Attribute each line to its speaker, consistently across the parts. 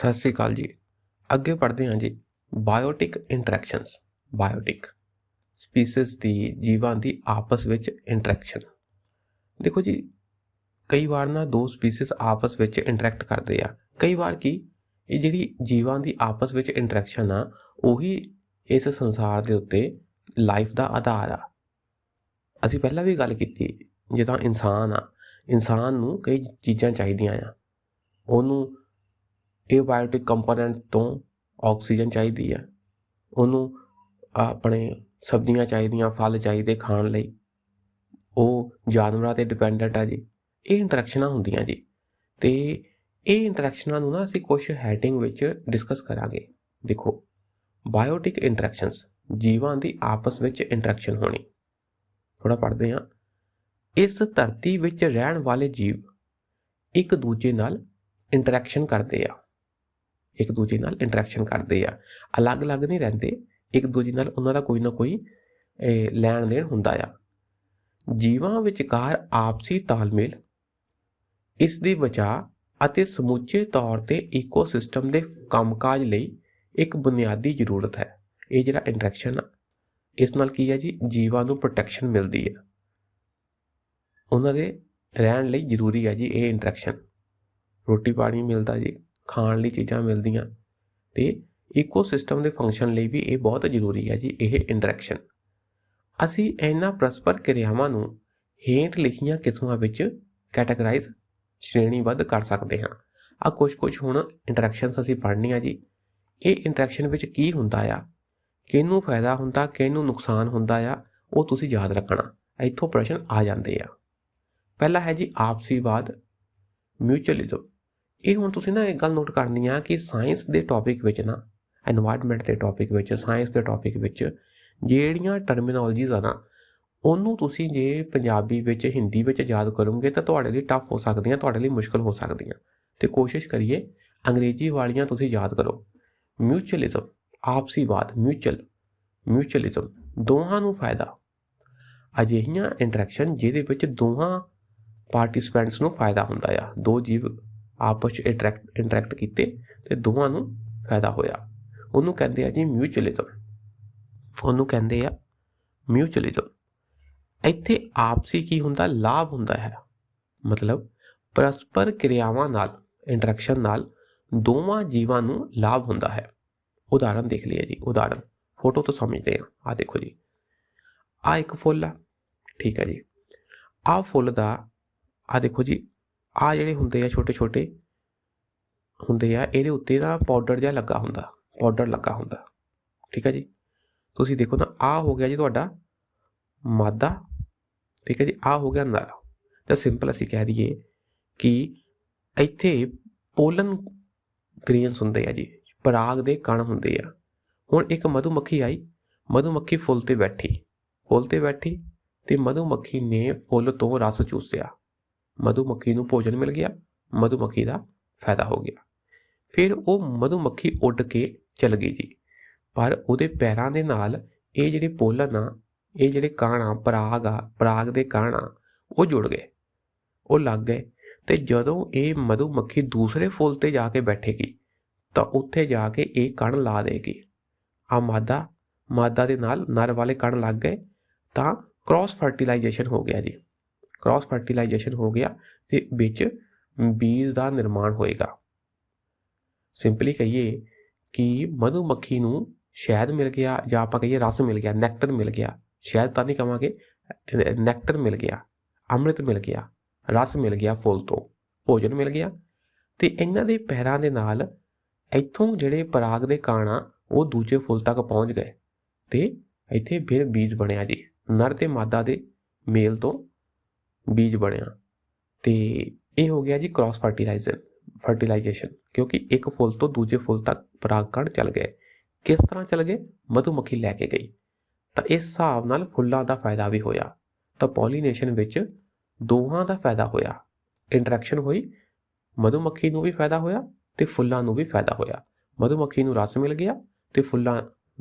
Speaker 1: सत श्री अकाल जी। अगे पढ़ते हैं जी बायोटिक इंटरैक्शनस। बायोटिक स्पीसीज की जीवां की आपस में इंटरैक्शन। देखो जी, कई बार ना दो स्पीसीज आपस में इंटरैक्ट करते हैं। कई बार की ये जी जीवां की आपस में इंटरैक्शन आ उही इस संसार के उत्ते लाइफ का आधार आ। असी पहला भी गल की जिदा इंसान आ, इंसान नूं कई चीज़ां चाहिदियां आ। ਉਹਨੂੰ एबायोटिक कंपोनेंट तो ऑक्सीजन चाहिए है, उन्होंने अपने सब्जियां चाहिए, फल चाहिए खाण लई, वो जानवरों ते डिपेंडेंट है जी। ये इंटरैक्शन होंदियां जी। तो ये इंटरैक्शनां नूं ना असीं कुछ हैडिंग विच डिस्कस करांगे। देखो, बायोटिक इंटरैक्शनस जीवां दी आपस विच इंटरैक्शन होनी। थोड़ा पढ़ते हैं। इस धरती विच रहण वाले जीव एक दूजे नाल इंटरैक्शन करते हैं। एक दूजे नाल इंटरैक्शन करते हैं, अलग अलग नहीं रहते, एक दूजे नाल उन्हां दा कोई ना कोई लैण देण हुंदा आ। जीवां विचकार आपसी तालमेल इस दी बचाव ਅਤੇ ਸਮੁੱਚੇ तौर ਤੇ ਈਕੋਸਿਸਟਮ ਦੇ ਕੰਮਕਾਜ ਲਈ ਇੱਕ ਬੁਨਿਆਦੀ ਜ਼ਰੂਰਤ ਹੈ। ਇਹ ਜਿਹੜਾ ਇੰਟਰੈਕਸ਼ਨ ਆ, ਇਸ ਨਾਲ ਕੀ ਹੈ ਜੀ, ਜੀਵਾਂ ਨੂੰ ਪ੍ਰੋਟੈਕਸ਼ਨ ਮਿਲਦੀ ਹੈ, ਉਹਨਾਂ ਦੇ ਰਹਿਣ ਲਈ ਜ਼ਰੂਰੀ ਹੈ ਜੀ ਇਹ ਇੰਟਰੈਕਸ਼ਨ। ਰੋਟੀ ਪਾਣੀ ਮਿਲਦਾ ਜੀ, ਖਾਣ ਲਈ ਚੀਜ਼ਾਂ ਮਿਲਦੀਆਂ, ਤੇ ਈਕੋਸਿਸਟਮ ਦੇ ਫੰਕਸ਼ਨ ਲਈ ਵੀ ਇਹ ਬਹੁਤ ਜ਼ਰੂਰੀ ਹੈ ਜੀ ਇਹ ਇੰਟਰੈਕਸ਼ਨ। ਅਸੀਂ ਇਹਨਾਂ ਪਰਸਪਰ ਕਿਰਿਆਵਾਂ ਨੂੰ ਹੇਠ ਲਿਖੀਆਂ ਕਿਸਮਾਂ ਵਿੱਚ ਕੈਟਾਗਰਾਈਜ਼ श्रेणीबद्ध कर सकते हाँ। आ कुछ हुण इंटरैक्शनस असीं पढ़नी आ जी। ये इंटरैक्शन विच की हुंदा आ, किहनूं फायदा हुंदा, किहनूं नुकसान हुंदा आ, वो तुसीं याद रखना। इत्थों प्रश्न आ जांदे आ। पहला है जी आपसीवाद, म्यूचुअलिज्म। ये हुण तुसीं ना एक गल नोट करनी आ कि साइंस के टॉपिक विच ना, एनवायरनमेंट के टॉपिक विच, साइंस के टॉपिक विच जिहड़ियां टर्मिनोलॉजीज आ ना, ਉਹਨੂੰ ਤੁਸੀਂ ਜੇ ਪੰਜਾਬੀ ਵਿੱਚ ਹਿੰਦੀ ਵਿੱਚ ਯਾਦ ਕਰੋਗੇ ਤਾਂ ਤੁਹਾਡੇ ਲਈ ਟਫ ਹੋ ਸਕਦੀਆਂ, ਤੁਹਾਡੇ ਲਈ ਮੁਸ਼ਕਲ ਹੋ ਸਕਦੀਆਂ। ਤੇ ਕੋਸ਼ਿਸ਼ ਕਰੀਏ ਅੰਗਰੇਜ਼ੀ ਵਾਲੀਆਂ ਤੁਸੀਂ ਯਾਦ ਕਰੋ। ਮਿਊਚੁਅਲਿਜ਼ਮ, ਆਪਸੀਵਾਦ, ਮਿਊਚੁਅਲਿਜ਼ਮ, ਦੋਹਾਂ ਨੂੰ ਫਾਇਦਾ। ਅਜਿਹੀਆਂ ਇੰਟਰੈਕਸ਼ਨ ਜਿਹਦੇ ਵਿੱਚ ਦੋਹਾਂ ਪਾਰਟਿਸਪੈਂਟਸ ਨੂੰ ਫਾਇਦਾ ਹੁੰਦਾ ਆ। ਦੋ ਜੀਵ ਆਪਸ 'ਚ ਇੰਟਰੈਕਟ ਕੀਤੇ ਤੇ ਦੋਹਾਂ ਨੂੰ ਫਾਇਦਾ ਹੋਇਆ, ਉਹਨੂੰ ਕਹਿੰਦੇ ਆ ਜੀ ਮਿਊਚੁਅਲਿਜ਼ਮ। ਉਹਨੂੰ ਕਹਿੰਦੇ ਆ ਮਿਊਚੁਅਲਿਜ਼ਮ। ਇੱਥੇ ਆਪਸੀ ਕੀ ਹੁੰਦਾ, ਲਾਭ ਹੁੰਦਾ ਹੈ। ਮਤਲਬ ਪਰਸਪਰ ਕਿਰਿਆਵਾਂ ਨਾਲ, ਇੰਟਰੈਕਸ਼ਨ ਨਾਲ ਦੋਵਾਂ ਜੀਵਾਂ ਨੂੰ ਲਾਭ ਹੁੰਦਾ ਹੈ। ਉਦਾਹਰਨ ਦੇਖ ਲਈਏ ਜੀ। ਉਦਾਹਰਨ ਫੋਟੋ ਤੋਂ ਸਮਝਦੇ ਹਾਂ। ਆਹ ਦੇਖੋ ਜੀ, ਆਹ ਇੱਕ ਫੁੱਲ ਆ, ਠੀਕ ਹੈ ਜੀ। ਆਹ ਫੁੱਲ ਦਾ ਆਹ ਦੇਖੋ ਜੀ, ਆਹ ਜਿਹੜੇ ਹੁੰਦੇ ਆ ਛੋਟੇ ਛੋਟੇ ਹੁੰਦੇ ਆ, ਇਹਦੇ ਉੱਤੇ ਨਾ ਪਾਊਡਰ ਜਿਹਾ ਲੱਗਾ ਹੁੰਦਾ, ਪਾਊਡਰ ਲੱਗਾ ਹੁੰਦਾ, ਠੀਕ ਹੈ ਜੀ। ਤੁਸੀਂ ਦੇਖੋ ਨਾ, ਆਹ ਹੋ ਗਿਆ ਜੀ ਤੁਹਾਡਾ ਮਾਦਾ, ठीक है जी। आ हो गया नर। तो सिंपल असीं कह दईए कि इत्थे पोलन ग्रेन्स हुंदे आ जी, पराग दे कण हुंदे आ। हुण एक मधुमक्खी आई, मधुमक्खी फुੱਲ ते बैठी ते मधुमक्खी ने फुੱਲ तो रस चूसिया, मधुमक्खी नूं भोजन मिल गया, मधुमक्खी दा फायदा हो गया। फिर वो मधुमक्खी उड़ के चल गई जी, पर उहदे पैरां दे नाल ये जिहड़े पोलन आ, ये जिहड़े कण आ, पराग दे कण आ, वो जुड़ गए, वो लग गए। तो जदों ये मधुमक्खी दूसरे फुੱਲ ते जाके बैठेगी तो उत्थे जाके ये कण ला देगी। आ मादा दे नाल नर वाले कण लग गए, तो क्रॉस फर्टिलाइजेशन हो गया जी। क्रॉस फर्टिलाइजेशन हो गया ते विच बीज का निर्माण होएगा। सिंपली कहिए कि मधुमक्खी नूं शहद मिल गया, जां आपां कहिए रस मिल गया, नैक्टर मिल गया। शहद तो नहीं कहांगे, नैक्टर मिल गया, अमृत मिल गया, रस मिल गया, फुੱਲ तो भोजन मिल गया। तो इन्हां दे पैरां दे नाल इत्थों जिहड़े पराग दे कण आ वो दूजे फुੱਲ तक पहुँच गए, तो इत्थे फिर बीज बनिया जी। नर ते मादा दे मेल तो बीज बनिया, तो ये हो गया जी क्रॉस फर्टिलाइजेशन, क्योंकि एक फुੱਲ तो दूजे फुੱਲ तक पराग कण चल गए। किस तरह चल गए, मधुमक्खी लैके गई। तो इस हिसाब नाल फुੱਲਾਂ का फायदा भी होया। तो पॉलीनेशन विच दोहां का फायदा होया, इंटरैक्शन हुई, मधुमक्खी नूं भी फायदा होया ते फुੱਲਾਂ नूं भी फायदा होया। मधुमक्खी नूं रस मिल गया ते फुੱਲਾਂ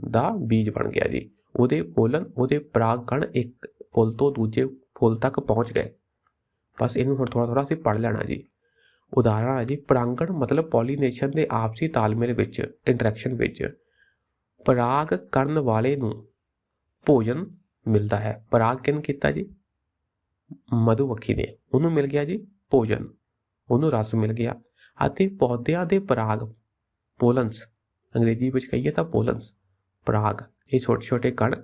Speaker 1: दा बीज बन गया जी। उहदे पोलन, उहदे पराग कण एक फुੱਲ तो दूजे फुੱਲ तक पहुँच गए। बस इनू हुण थोड़ा थोड़ा असीं पढ़ लेना जी। ਉਦਾਹਰਣ ਹੈ ਜੀ ਪਰਾਗਣ ਮਤਲਬ ਪੋਲੀਨੇਸ਼ਨ ਦੇ ਆਪਸੀ ਤਾਲਮੇਲ ਵਿੱਚ ਇੰਟਰੈਕਸ਼ਨ ਵਿੱਚ ਪਰਾਗ ਕਰਨ ਵਾਲੇ ਨੂੰ ਭੋਜਨ ਮਿਲਦਾ ਹੈ। ਪਰਾਗ ਕਿਨ ਕੀਤਾ ਜੀ? ਮਧੂਮੱਖੀ ਨੇ, ਉਹਨੂੰ ਮਿਲ ਗਿਆ ਜੀ ਭੋਜਨ, ਉਹਨੂੰ ਰਸ ਮਿਲ ਗਿਆ। ਅਤੇ ਪੌਦਿਆਂ ਦੇ ਪਰਾਗ ਪੋਲਨਸ, ਅੰਗਰੇਜ਼ੀ ਵਿੱਚ ਕਹੀਏ ਤਾਂ ਪੋਲਨਸ, ਪਰਾਗ, ਇਹ ਛੋਟੇ ਛੋਟੇ ਕਣ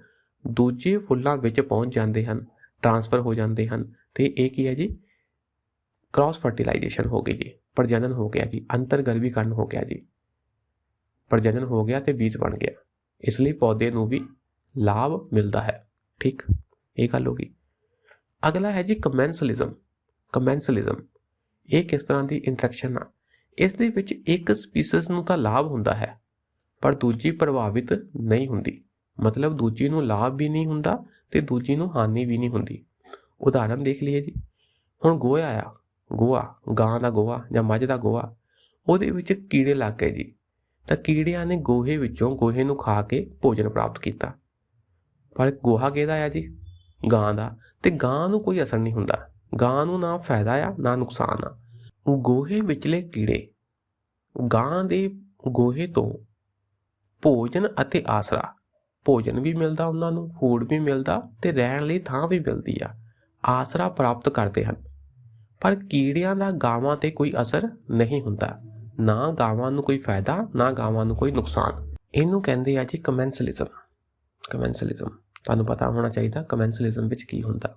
Speaker 1: ਦੂਜੇ ਫੁੱਲਾਂ ਵਿੱਚ ਪਹੁੰਚ ਜਾਂਦੇ ਹਨ, ਟਰਾਂਸਫਰ ਹੋ ਜਾਂਦੇ ਹਨ ਅਤੇ ਇਹ ਕੀ ਹੈ ਜੀ? ਕ੍ਰਾਸ ਫਰਟੀਲਾਈਜੇਸ਼ਨ ਹੋ ਗਈ ਜੀ, ਪ੍ਰਜਨਨ ਹੋ ਗਿਆ ਜੀ, ਅੰਤਰਗਰਭੀਕਰਨ ਹੋ ਗਿਆ ਜੀ, ਪ੍ਰਜਨਨ ਹੋ ਗਿਆ ਅਤੇ ਬੀਜ ਬਣ ਗਿਆ। ਇਸ ਲਈ ਪੌਦੇ ਨੂੰ ਵੀ ਲਾਭ ਮਿਲਦਾ ਹੈ। ਠੀਕ, ਇਹ ਗੱਲ ਹੋ ਗਈ। ਅਗਲਾ ਹੈ ਜੀ ਕਮੈਂਸਲਿਜ਼ਮ। ਕਮੈਂਸਲਿਜ਼ਮ ਇਹ ਕਿਸ ਤਰ੍ਹਾਂ ਦੀ ਇੰਟਰੈਕਸ਼ਨ ਆ? ਇਸ ਦੇ ਵਿੱਚ ਇੱਕ ਸਪੀਸੀਜ਼ ਨੂੰ ਤਾਂ ਲਾਭ ਹੁੰਦਾ ਹੈ ਪਰ ਦੂਜੀ ਪ੍ਰਭਾਵਿਤ ਨਹੀਂ ਹੁੰਦੀ, ਮਤਲਬ ਦੂਜੀ ਨੂੰ ਲਾਭ ਵੀ ਨਹੀਂ ਹੁੰਦਾ ਅਤੇ ਦੂਜੀ ਨੂੰ ਹਾਨੀ ਵੀ ਨਹੀਂ ਹੁੰਦੀ। ਉਦਾਹਰਨ ਦੇਖ ਲਈਏ ਜੀ, ਹੁਣ ਗੋਹਾ ਆ, ਗੋਹਾ, ਗਾਂ ਦਾ ਗੋਹਾ ਜਾਂ ਮੱਝ ਦਾ ਗੋਹਾ, ਉਹਦੇ ਵਿੱਚ ਕੀੜੇ ਲੱਗ ਗਏ ਜੀ, ਤਾਂ ਕੀੜਿਆਂ ਨੇ ਗੋਹੇ ਵਿੱਚੋਂ ਗੋਹੇ ਨੂੰ ਖਾ ਕੇ ਭੋਜਨ ਪ੍ਰਾਪਤ ਕੀਤਾ। ਪਰ ਗੋਹਾ ਕਿਹਦਾ ਆ ਜੀ? ਗਾਂ ਦਾ, ਅਤੇ ਗਾਂ ਨੂੰ ਕੋਈ ਅਸਰ ਨਹੀਂ ਹੁੰਦਾ, ਗਾਂ ਨੂੰ ਨਾ ਫਾਇਦਾ ਆ ਨਾ ਨੁਕਸਾਨ ਆ। ਗੋਹੇ ਵਿਚਲੇ ਕੀੜੇ ਗਾਂ ਦੇ ਗੋਹੇ ਤੋਂ ਭੋਜਨ ਅਤੇ ਆਸਰਾ, ਭੋਜਨ ਵੀ ਮਿਲਦਾ ਉਹਨਾਂ ਨੂੰ, ਫੂਡ ਵੀ ਮਿਲਦਾ ਅਤੇ ਰਹਿਣ ਲਈ ਥਾਂ ਵੀ ਮਿਲਦੀ ਆ, ਆਸਰਾ ਪ੍ਰਾਪਤ ਕਰਦੇ ਹਨ। ਪਰ ਕੀੜਿਆਂ ਦਾ ਗਾਵਾਂ 'ਤੇ ਕੋਈ ਅਸਰ ਨਹੀਂ ਹੁੰਦਾ, ਨਾ ਗਾਵਾਂ ਨੂੰ ਕੋਈ ਫਾਇਦਾ ਨਾ ਗਾਵਾਂ ਨੂੰ ਕੋਈ ਨੁਕਸਾਨ। ਇਹਨੂੰ ਕਹਿੰਦੇ ਆ ਜੀ ਕਮੈਂਸਲਿਜ਼ਮ। ਕਮੈਂਸਲਿਜ਼ਮ ਤੁਹਾਨੂੰ ਪਤਾ ਹੋਣਾ ਚਾਹੀਦਾ ਕਮੈਂਸਲਿਜ਼ਮ ਵਿੱਚ ਕੀ ਹੁੰਦਾ।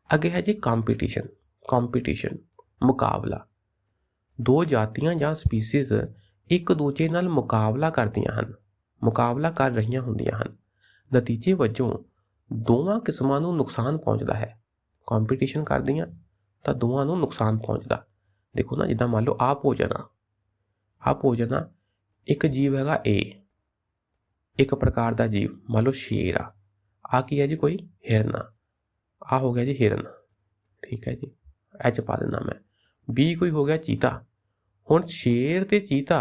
Speaker 1: ਅੱਗੇ ਹੈ ਜੀ ਕੰਪੀਟੀਸ਼ਨ। ਕੰਪੀਟੀਸ਼ਨ ਮੁਕਾਬਲਾ। ਦੋ ਜਾਤੀਆਂ ਜਾਂ ਸਪੀਸੀਜ਼ ਇੱਕ ਦੂਜੇ ਨਾਲ ਮੁਕਾਬਲਾ ਕਰਦੀਆਂ ਹਨ, ਮੁਕਾਬਲਾ ਕਰ ਰਹੀਆਂ ਹੁੰਦੀਆਂ ਹਨ। ਨਤੀਜੇ ਵਜੋਂ ਦੋਵਾਂ ਕਿਸਮਾਂ ਨੂੰ ਨੁਕਸਾਨ ਪਹੁੰਚਦਾ ਹੈ। ਕੰਪੀਟੀਸ਼ਨ ਕਰਦੀਆਂ ਤਾਂ ਦੋਵਾਂ ਨੂੰ ਨੁਕਸਾਨ ਪਹੁੰਚਦਾ। ਦੇਖੋ ਨਾ, ਜਿੱਦਾਂ ਮੰਨ ਲਓ ਆਹ ਭੋਜਨ ਆ, ਆਹ ਭੋਜਨ ਆ, ਇੱਕ ਜੀਵ ਹੈਗਾ A, ਇੱਕ ਪ੍ਰਕਾਰ ਦਾ ਜੀਵ ਮੰਨ ਲਓ ਸ਼ੇਰ ਆ, ਆਹ ਕੀ ਹੈ ਜੀ? ਕੋਈ ਹਿਰਨ ਆ, ਆਹ ਹੋ ਗਿਆ ਜੀ ਹਿਰਨ, ਠੀਕ ਹੈ ਜੀ, ਇਹ 'ਚ ਪਾ ਦਿੰਦਾ ਮੈਂ। B ਕੋਈ ਹੋ ਗਿਆ ਚੀਤਾ। ਹੁਣ ਸ਼ੇਰ ਅਤੇ ਚੀਤਾ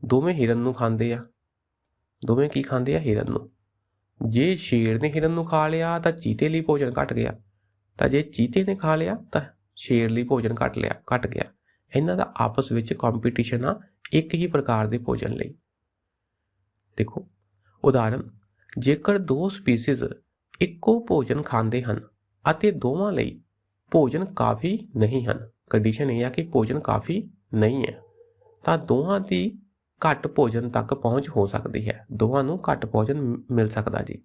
Speaker 1: ਦੋਵੇਂ ਹਿਰਨ ਨੂੰ ਖਾਂਦੇ ਆ, ਦੋਵੇਂ ਕੀ ਖਾਂਦੇ ਆ? ਹਿਰਨ ਨੂੰ। ਜੇ ਸ਼ੇਰ ਨੇ ਹਿਰਨ ਨੂੰ ਖਾ ਲਿਆ ਤਾਂ ਚੀਤੇ ਲਈ ਭੋਜਨ ਘੱਟ ਗਿਆ, ਤਾਂ ਜੇ ਚੀਤੇ ਨੇ ਖਾ ਲਿਆ ਤਾਂ ਸ਼ੇਰ ਲਈ ਭੋਜਨ ਘੱਟ ਗਿਆ। ਇਹਨਾਂ ਦਾ ਆਪਸ ਵਿੱਚ ਕੰਪੀਟੀਸ਼ਨ ਆ ਇੱਕ ਹੀ ਪ੍ਰਕਾਰ ਦੇ ਭੋਜਨ ਲਈ। ਦੇਖੋ ਉਦਾਹਰਨ, ਜੇਕਰ ਦੋ ਸਪੀਸੀਜ਼ ਇੱਕੋ ਭੋਜਨ ਖਾਂਦੇ ਹਨ ਅਤੇ ਦੋਵਾਂ ਲਈ ਭੋਜਨ ਕਾਫੀ ਨਹੀਂ ਹਨ, ਕੰਡੀਸ਼ਨ ਇਹ ਆ ਕਿ ਭੋਜਨ ਕਾਫੀ ਨਹੀਂ ਹੈ, ਤਾਂ ਦੋਹਾਂ ਦੀ ਘੱਟ ਭੋਜਨ ਤੱਕ ਪਹੁੰਚ ਹੋ ਸਕਦੀ ਹੈ, ਦੋਵਾਂ ਨੂੰ ਘੱਟ ਭੋਜਨ ਮਿਲ ਸਕਦਾ ਜੀ।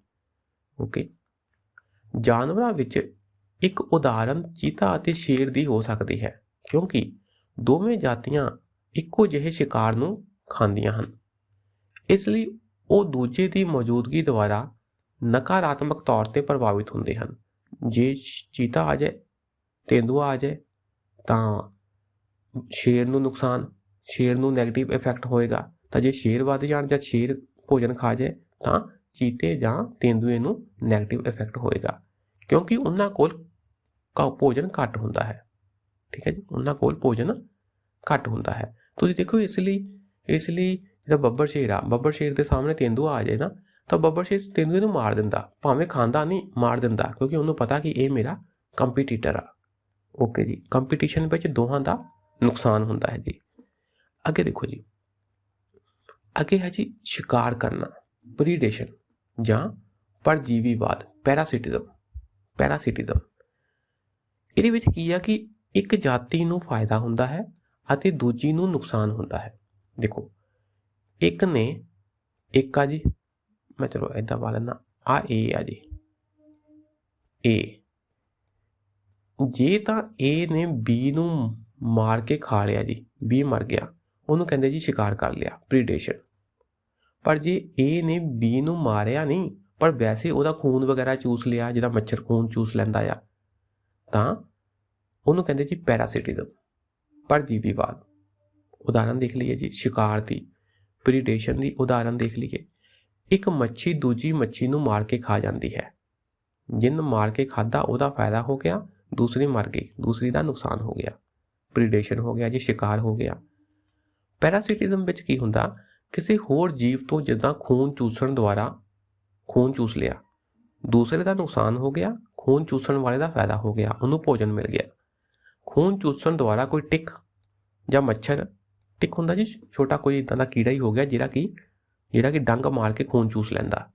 Speaker 1: ਓਕੇ, ਜਾਨਵਰਾਂ ਵਿੱਚ ਇੱਕ ਉਦਾਹਰਨ ਚੀਤਾ ਅਤੇ ਸ਼ੇਰ ਦੀ ਹੋ ਸਕਦੀ ਹੈ, ਕਿਉਂਕਿ ਦੋਵੇਂ ਜਾਤੀਆਂ ਇੱਕੋ ਜਿਹੇ ਸ਼ਿਕਾਰ ਨੂੰ ਖਾਂਦੀਆਂ ਹਨ, ਇਸ ਲਈ ਉਹ ਦੂਜੇ ਦੀ ਮੌਜੂਦਗੀ ਦੁਆਰਾ ਨਕਾਰਾਤਮਕ ਤੌਰ 'ਤੇ ਪ੍ਰਭਾਵਿਤ ਹੁੰਦੇ ਹਨ। ਜੇ ਚੀਤਾ ਆ ਜਾਏ, ਤੇਂਦੂਆ ਆ ਜਾਏ ਤਾਂ ਸ਼ੇਰ ਨੂੰ ਨੁਕਸਾਨ, ਸ਼ੇਰ ਨੂੰ ਨੈਗੇਟਿਵ ਇਫੈਕਟ ਹੋਏਗਾ, ਤਾਂ ਜੇ ਸ਼ੇਰ ਵੱਧ ਜਾਣ ਜਾਂ ਸ਼ੇਰ ਭੋਜਨ ਖਾ ਜਾਏ ਤਾਂ ਚੀਤੇ ਜਾਂ ਤੇਂਦੂਏ ਨੂੰ ਨੈਗੇਟਿਵ ਇਫੈਕਟ ਹੋਏਗਾ, ਕਿਉਂਕਿ ਉਹਨਾਂ ਕੋਲ ਭੋਜਨ ਘੱਟ ਹੁੰਦਾ ਹੈ। ਠੀਕ ਹੈ ਜੀ, ਉਹਨਾਂ ਕੋਲ ਭੋਜਨ ਘੱਟ ਹੁੰਦਾ ਹੈ। ਤੁਸੀਂ ਦੇਖੋ ਇਸ ਲਈ ਜਿਹੜਾ ਬੱਬਰ ਸ਼ੇਰ ਆ, ਬੱਬਰ ਸ਼ੇਰ ਦੇ ਸਾਹਮਣੇ ਤੇਂਦੂਆ ਆ ਜਾਏ ਨਾ, ਤਾਂ ਬੱਬਰ ਸ਼ੇਰ ਤੇਂਦੂਏ ਨੂੰ ਮਾਰ ਦਿੰਦਾ, ਭਾਵੇਂ ਖਾਂਦਾ ਨਹੀਂ, ਮਾਰ ਦਿੰਦਾ, ਕਿਉਂਕਿ ਉਹਨੂੰ ਪਤਾ ਕਿ ਇਹ ਮੇਰਾ ਕੰਪੀਟੀਟਰ ਆ। ਓਕੇ ਜੀ, ਕੰਪੀਟੀਸ਼ਨ ਵਿੱਚ ਦੋਹਾਂ ਦਾ ਨੁਕਸਾਨ ਹੁੰਦਾ ਹੈ ਜੀ। ਅੱਗੇ ਦੇਖੋ ਜੀ, ਅੱਗੇ ਹੈ ਜੀ ਸ਼ਿਕਾਰ ਕਰਨਾ, ਪ੍ਰੀਡੇਸ਼ਨ ਜਾਂ ਪਰਜੀਵੀਵਾਦ, ਪੈਰਾਸਿਟਿਜ਼ਮ। ਪੈਰਾਸਿਟਿਜ਼ਮ ਇਹਦੇ ਵਿੱਚ ਕੀ ਆ ਕਿ ਇੱਕ ਜਾਤੀ ਨੂੰ ਫਾਇਦਾ ਹੁੰਦਾ ਹੈ ਅਤੇ ਦੂਜੀ ਨੂੰ ਨੁਕਸਾਨ ਹੁੰਦਾ ਹੈ। ਦੇਖੋ ਇੱਕ ਨੇ, ਇੱਕ ਆ ਜੀ, ਮੈਂ ਚਲੋ ਇੱਦਾਂ ਪਾ ਲੈਂਦਾ, ਆ A ਆ ਜੀ, A, ਜੇ ਤਾਂ A ਨੇ B ਨੂੰ ਮਾਰ ਕੇ ਖਾ ਲਿਆ ਜੀ, B ਮਰ ਗਿਆ, ਉਹਨੂੰ ਕਹਿੰਦੇ ਜੀ ਸ਼ਿਕਾਰ ਕਰ ਲਿਆ, ਪ੍ਰੀਡੇਸ਼ਨ। ਪਰ ਜੇ A ਨੇ B ਨੂੰ ਮਾਰਿਆ ਨਹੀਂ, ਪਰ ਵੈਸੇ ਉਹਦਾ ਖੂਨ ਵਗੈਰਾ ਚੂਸ ਲਿਆ, ਜਿਹਦਾ ਮੱਛਰ ਖੂਨ ਚੂਸ ਲੈਂਦਾ ਆ, ਤਾਂ ਉਹਨੂੰ ਕਹਿੰਦੇ ਜੀ ਪੈਰਾਸਿਟਿਜ਼ਮ, ਪਰਜੀਵੀਵਾਦ। ਉਦਾਹਰਨ ਦੇਖ ਲਈਏ ਜੀ ਸ਼ਿਕਾਰ ਦੀ, ਪ੍ਰੀਡੇਸ਼ਨ ਦੀ ਉਦਾਹਰਨ ਦੇਖ ਲਈਏ। ਇੱਕ ਮੱਛੀ ਦੂਜੀ ਮੱਛੀ ਨੂੰ ਮਾਰ ਕੇ ਖਾ ਜਾਂਦੀ ਹੈ, ਜਿਹਨੂੰ ਮਾਰ ਕੇ ਖਾਧਾ ਉਹਦਾ ਫਾਇਦਾ ਹੋ ਗਿਆ, ਦੂਸਰੀ ਮਰ ਗਈ, ਦੂਸਰੀ ਦਾ ਨੁਕਸਾਨ ਹੋ ਗਿਆ, ਪ੍ਰੀਡੇਸ਼ਨ ਹੋ ਗਿਆ ਜੀ, ਸ਼ਿਕਾਰ ਹੋ ਗਿਆ। ਪੈਰਾਸਿਟਿਜ਼ਮ ਵਿੱਚ ਕੀ ਹੁੰਦਾ, ਕਿਸੇ ਹੋਰ ਜੀਵ ਤੋਂ ਜਿੱਦਾਂ ਖੂਨ ਚੂਸਣ ਦੁਆਰਾ ਖੂਨ ਚੂਸ ਲਿਆ, ਦੂਸਰੇ ਦਾ ਨੁਕਸਾਨ ਹੋ ਗਿਆ, ਖੂਨ ਚੂਸਣ ਵਾਲੇ ਦਾ ਫਾਇਦਾ ਹੋ ਗਿਆ, ਉਹਨੂੰ ਭੋਜਨ ਮਿਲ ਗਿਆ। ਖੂਨ ਚੂਸਣ ਦੁਆਰਾ ਕੋਈ ਟਿਕ ਜਾਂ ਮੱਛਰ। ਟਿਕ ਹੁੰਦਾ ਜੀ ਛੋਟਾ ਕੋਈ ਇੱਦਾਂ ਦਾ ਕੀੜਾ ਹੀ ਹੋ ਗਿਆ ਜਿਹੜਾ ਕਿ ਡੰਗ ਮਾਰ ਕੇ ਖੂਨ ਚੂਸ ਲੈਂਦਾ।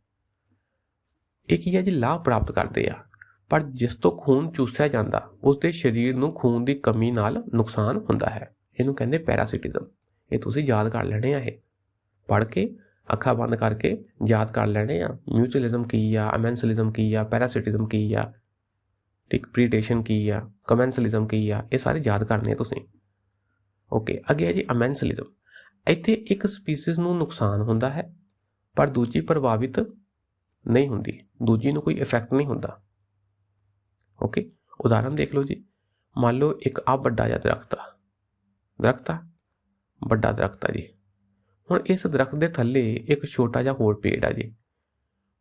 Speaker 1: ਇਹ ਕੀ ਹੈ ਜੀ, ਲਾਭ ਪ੍ਰਾਪਤ ਕਰਦੇ ਆ। ਪਰ ਜਿਸ ਤੋਂ ਖੂਨ ਚੂਸਿਆ ਜਾਂਦਾ ਉਸ ਦੇ ਸਰੀਰ ਨੂੰ ਖੂਨ ਦੀ ਕਮੀ ਨਾਲ ਨੁਕਸਾਨ ਹੁੰਦਾ ਹੈ। ਇਹਨੂੰ ਕਹਿੰਦੇ ਪੈਰਾਸਿਟਿਜ਼ਮ। ਇਹ ਤੁਸੀਂ ਯਾਦ ਕਰ ਲੈਣੇ ਆ, ਇਹ ਪੜ੍ਹ ਕੇ ਅੱਖਾਂ ਬੰਦ ਕਰਕੇ ਯਾਦ ਕਰ ਲੈਣੇ ਆ। ਮਿਊਚੁਅਲਿਜ਼ਮ ਕੀ ਆ, ਅਮੈਂਸਲਿਜ਼ਮ ਕੀ ਆ, ਪੈਰਾਸਿਟਿਜ਼ਮ ਕੀ ਆ, ਠੀਕ, ਪ੍ਰੀਡੇਸ਼ਨ ਕੀ ਆ, ਕਮੈਂਸਲਿਜ਼ਮ ਕੀ ਆ, ਇਹ ਸਾਰੇ ਯਾਦ ਕਰਨੇ ਆ ਤੁਸੀਂ। ਓਕੇ, ਅੱਗੇ ਹੈ ਜੀ ਅਮੈਂਸਲਿਜ਼ਮ। ਇੱਥੇ ਇੱਕ ਸਪੀਸੀਜ਼ ਨੂੰ ਨੁਕਸਾਨ ਹੁੰਦਾ ਹੈ ਪਰ ਦੂਜੀ ਪ੍ਰਭਾਵਿਤ ਨਹੀਂ ਹੁੰਦੀ, ਦੂਜੀ ਨੂੰ ਕੋਈ ਇਫੈਕਟ ਨਹੀਂ ਹੁੰਦਾ। ਓਕੇ, ਉਦਾਹਰਨ ਦੇਖ ਲਓ ਜੀ। ਮੰਨ ਲਓ ਇੱਕ ਵੱਡਾ ਜਿਹਾ ਦਰਖਤ ਆ, ਵੱਡਾ ਦਰਖਤ ਆ ਜੀ। ਹੁਣ ਇਸ ਦਰਖਤ ਦੇ ਥੱਲੇ ਇੱਕ ਛੋਟਾ ਜਿਹਾ ਹੋਰ ਪੇੜ ਆ ਜੀ।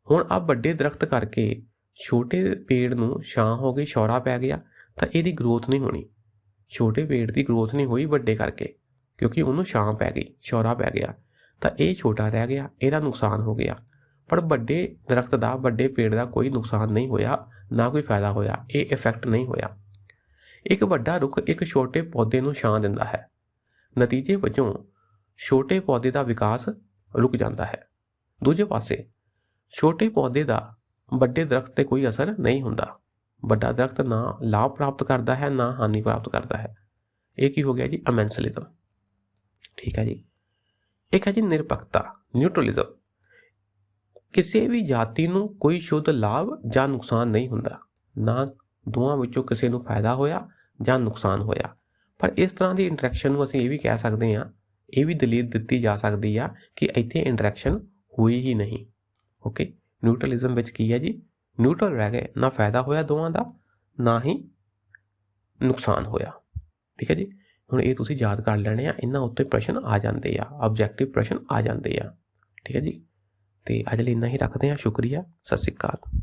Speaker 1: ਹੁਣ ਵੱਡੇ ਦਰਖਤ ਕਰਕੇ ਛੋਟੇ ਪੇੜ ਨੂੰ ਛਾਂ ਹੋ ਗਈ, ਛੌਰਾ ਪੈ ਗਿਆ, ਤਾਂ ਇਹਦੀ ਗਰੋਥ ਨਹੀਂ ਹੋਣੀ। ਛੋਟੇ ਪੇੜ ਦੀ ਗਰੋਥ ਨਹੀਂ ਹੋਈ ਵੱਡੇ ਕਰਕੇ, ਕਿਉਂਕਿ ਉਹਨੂੰ ਛਾਂ ਪੈ ਗਈ, ਛੌਰਾ ਪੈ ਗਿਆ, ਤਾਂ ਇਹ ਛੋਟਾ ਰਹਿ ਗਿਆ, ਇਹਦਾ ਨੁਕਸਾਨ ਹੋ ਗਿਆ। ਪਰ ਵੱਡੇ ਦਰਖਤ ਦਾ, ਵੱਡੇ ਪੇੜ ਦਾ ਕੋਈ ਨੁਕਸਾਨ ਨਹੀਂ ਹੋਇਆ, ਨਾ ਕੋਈ ਫਾਇਦਾ ਹੋਇਆ, ਇਹ ਇਫੈਕਟ ਨਹੀਂ ਹੋਇਆ। ਇੱਕ ਵੱਡਾ ਰੁੱਖ ਇੱਕ ਛੋਟੇ ਪੌਦੇ ਨੂੰ ਛਾਂ ਦਿੰਦਾ ਹੈ, ਨਤੀਜੇ ਵਜੋਂ ਛੋਟੇ ਪੌਦੇ ਦਾ ਵਿਕਾਸ ਰੁਕ ਜਾਂਦਾ ਹੈ। ਦੂਜੇ ਪਾਸੇ ਛੋਟੇ ਪੌਦੇ ਦਾ ਵੱਡੇ ਦਰਖਤ 'ਤੇ ਕੋਈ ਅਸਰ ਨਹੀਂ ਹੁੰਦਾ। ਵੱਡਾ ਦਰਖਤ ਨਾ ਲਾਭ ਪ੍ਰਾਪਤ ਕਰਦਾ ਹੈ, ਨਾ ਹਾਨੀ ਪ੍ਰਾਪਤ ਕਰਦਾ ਹੈ। ਇਹ ਕੀ ਹੋ ਗਿਆ ਜੀ, ਅਮੈਂਸਲਿਜ਼ਮ। ਠੀਕ ਹੈ ਜੀ। ਇੱਕ ਹੈ ਜੀ ਨਿਰਪੱਖਤਾ, ਨਿਊਟਰਲਿਜ਼ਮ। ਕਿਸੇ ਵੀ ਜਾਤੀ ਨੂੰ ਕੋਈ ਸ਼ੁੱਧ ਲਾਭ ਜਾਂ ਨੁਕਸਾਨ ਨਹੀਂ ਹੁੰਦਾ, ਨਾ ਦੋਵਾਂ ਵਿੱਚੋਂ ਕਿਸੇ ਨੂੰ ਫਾਇਦਾ ਹੋਇਆ ਜਾਂ ਨੁਕਸਾਨ ਹੋਇਆ। ਪਰ ਇਸ ਤਰ੍ਹਾਂ ਦੀ ਇੰਟਰੈਕਸ਼ਨ ਨੂੰ ਅਸੀਂ ਇਹ ਵੀ ਕਹਿ ਸਕਦੇ ਹਾਂ, ਇਹ ਵੀ ਦਲੀਲ ਦਿੱਤੀ ਜਾ ਸਕਦੀ ਆ ਕਿ ਇੱਥੇ ਇੰਟਰੈਕਸ਼ਨ ਹੋਈ ਹੀ ਨਹੀਂ। ਓਕੇ, ਨਿਊਟਰਲਿਜ਼ਮ ਵਿੱਚ ਕੀ ਹੈ ਜੀ, ਨਿਊਟਰਲ ਰਹਿ ਗਏ, ਨਾ ਫਾਇਦਾ ਹੋਇਆ ਦੋਵਾਂ ਦਾ, ਨਾ ਹੀ ਨੁਕਸਾਨ ਹੋਇਆ। ਠੀਕ ਹੈ ਜੀ। ਹੁਣ ਇਹ ਤੁਸੀਂ ਯਾਦ ਕਰ ਲੈਣੇ ਆ, ਇਹਨਾਂ ਉੱਤੇ ਪ੍ਰਸ਼ਨ ਆ ਜਾਂਦੇ ਆ, ਆਬਜੈਕਟਿਵ ਪ੍ਰਸ਼ਨ ਆ ਜਾਂਦੇ ਆ। ਠੀਕ ਹੈ ਜੀ। ਤੇ ਅੱਜ ਲਈ ਇੰਨਾ ਹੀ ਰੱਖਦੇ ਹਾਂ। ਸ਼ੁਕਰੀਆ, ਸਤਿ ਸ਼੍ਰੀ ਅਕਾਲ।